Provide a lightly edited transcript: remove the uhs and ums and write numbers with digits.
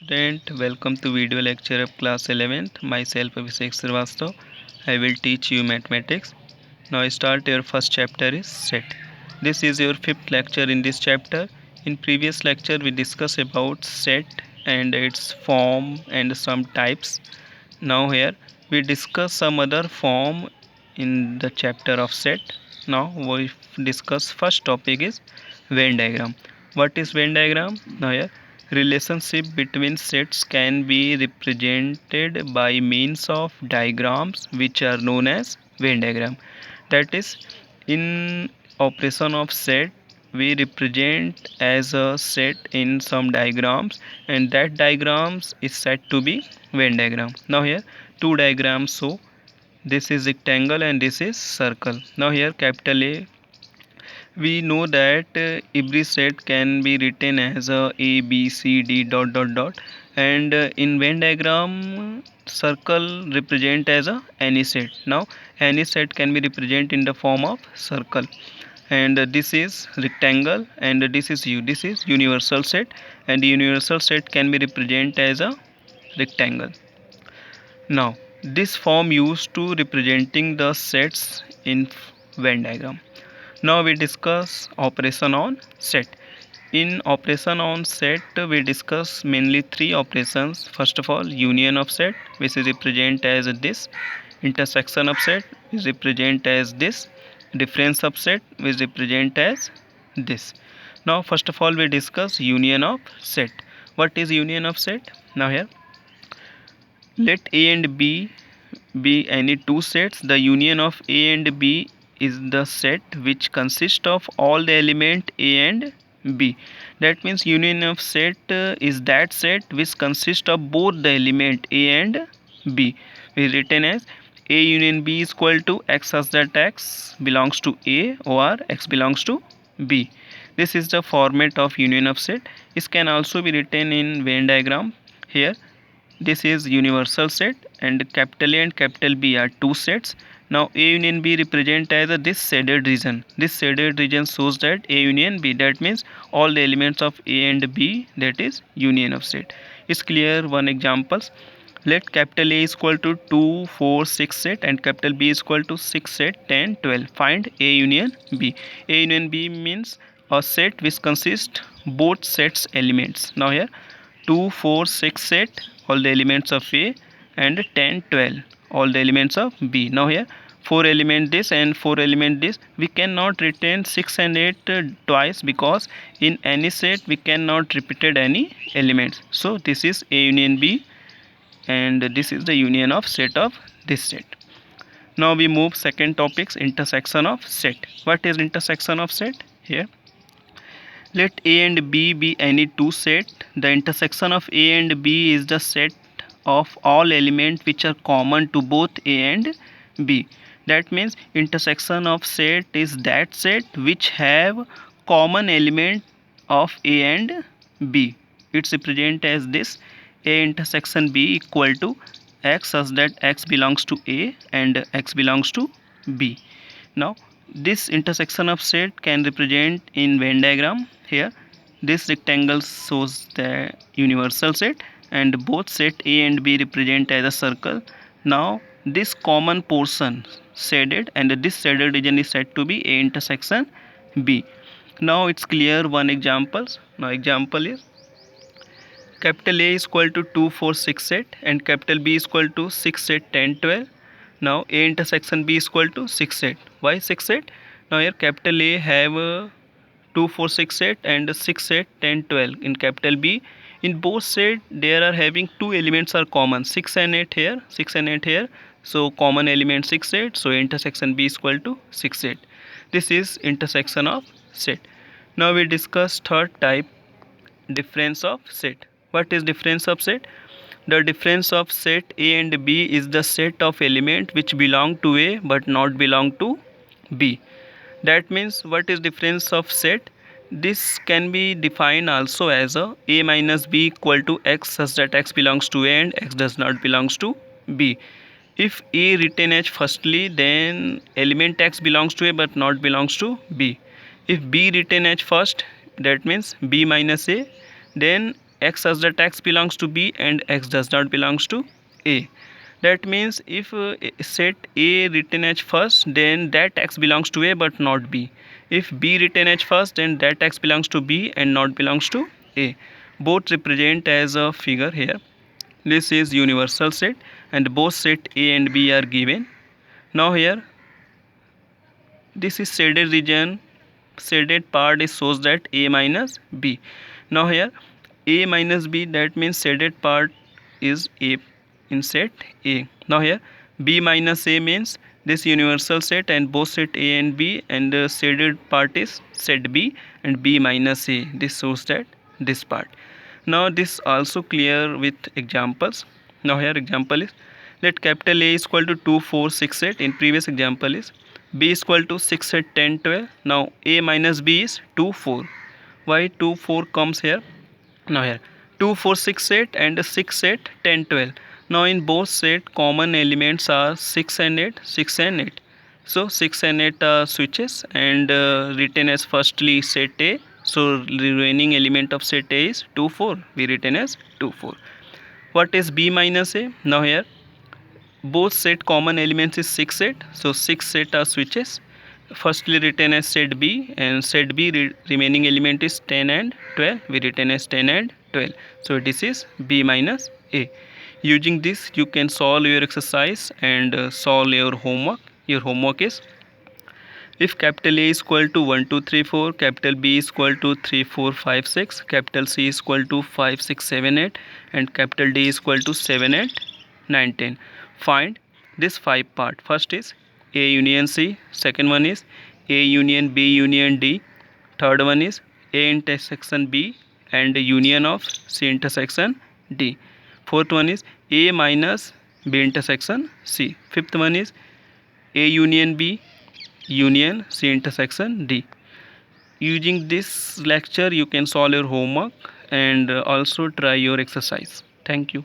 Student, welcome to video lecture of class 11th. Myself Abhishek Srivastava. I will teach you mathematics. Now start your first chapter is set. This is your fifth lecture in this chapter. In previous lecture we discussed about set and its form and some types. Now here we discuss some other form in the chapter of set. Now we discuss first topic is Venn diagram. What is Venn diagram? Now here relationship between sets can be represented by means of diagrams which are known as Venn diagram. That is, in operation of set we represent as a set in some diagrams, and that diagrams is said to be Venn diagram. Now here two diagrams show, this is rectangle and this is circle. Now here capital A, we know that every set can be written as a b c d dot dot dot, and in Venn diagram circle represent as a any set. Now any set can be represented in the form of circle, and this is rectangle and this is this is universal set, and the universal set can be represented as a rectangle. Now this form used to representing the sets in Venn diagram. Now we discuss operation on set. In operation on set we discuss mainly three operations. First of all, union of set, which is represent as this. Intersection of set is represent as this. Difference of set is represent as this. Now first of all we discuss union of set. What is union of set? Now here let A and B be any two sets. The union of A and B is the set which consists of all the element A and B. That means union of set is that set which consists of both the element A and B. We written as A union B is equal to x such that x belongs to A or x belongs to B. This is the format of union of set. This can also be written in Venn diagram. Here this is universal set, and capital A and capital B are two sets. Now A union B represent as this shaded region. This shaded region shows that A union B, that means all the elements of A and B, that is union of set. Is clear? One examples. Let capital A is equal to 2, 4, 6 set and capital B is equal to 6 set, 10, 12. Find A union B. A union B means a set which consists both sets elements. Now here 2, 4, 6 set all the elements of A, and 10, 12 all the elements of B. Now here 4 element this and 4 element this. We cannot retain 6 and 8 twice, because in any set we cannot repeated any elements. So this is A union B, and this is the union of set of this set. Now we move second topics, intersection of set. What is intersection of set? Here let A and B be any two set. The intersection of A and B is the set of all elements which are common to both A and B. That means intersection of set is that set which have common element of A and B. It's represented as this: A intersection B equal to x such that x belongs to A and x belongs to B. Now this intersection of set can represent in Venn diagram. Here this rectangle shows the universal set, and both set A and B represent as a circle. Now this common portion shaded, and this shaded region is said to be A intersection B. Now it's clear. One examples. Now example is capital A is equal to 2, 4, 6 set and capital B is equal to 6 set, 10, 12. Now A intersection B is equal to 6 set. Why 6 set? Now here capital A have 2, 4, 6 set and 6 set, 10, 12 in capital B. In both set there are having two elements are common, 6 and 8 here, 6 and 8 here. So common element 6 set. So intersection B is equal to 6 set. This is intersection of set. Now we discuss third type, difference of set. What is difference of set? The difference of set A and B is the set of element which belong to A but not belong to B. That means what is difference of set? This can be defined also as A minus B equal to x such that x belongs to A and x does not belongs to B. If A written as firstly, then element x belongs to A but not belongs to B. If B written as first, that means B minus A, then x as that x belongs to B and x does not belongs to A. That means if set A written as first, then that x belongs to A but not B. If B written as first, then that x belongs to B and not belongs to A. Both represent as a figure here. This is universal set and both set A and B are given. Now here this is shaded region, shaded part is shows that A minus B. Now here A minus B, that means shaded part is A in set A. Now here B minus A means this universal set and both set A and B, and the shaded part is set B and B minus A. This shows that this part. Now this also clear with examples. Now here example is, let capital A is equal to 2, 4, 6, 8. In previous example is B is equal to 6, 8, 10, 12. Now A minus B is 2, 4. Why 2, 4 comes here? Now here 2, 4, 6, 8 and 6, 8, 10, 12. Now in both set common elements are 6 and 8, 6 and 8. So 6 and 8 are switches and written as firstly set A. So remaining element of set A is 2, 4. We written as 2, 4. What is B minus A? Now here both set common elements is 6, 8. So 6 set are switches. Firstly written as set B, and set B remaining element is 10 and 12. We written as 10 and 12. So this is B minus A. Using this you can solve your exercise and solve your homework. Your homework is, if capital A is equal to 1, 2, 3, 4, capital B is equal to 3, 4, 5, 6, capital C is equal to 5, 6, 7, 8, and capital D is equal to 7, 8, 9, 10. Find this 5 part. First is A union C, second one is A union B union D, third one is A intersection B and union of C intersection D, fourth one is A minus B intersection C, fifth one is A union B union C intersection D. Using this lecture you can solve your homework and also try your exercise. Thank you.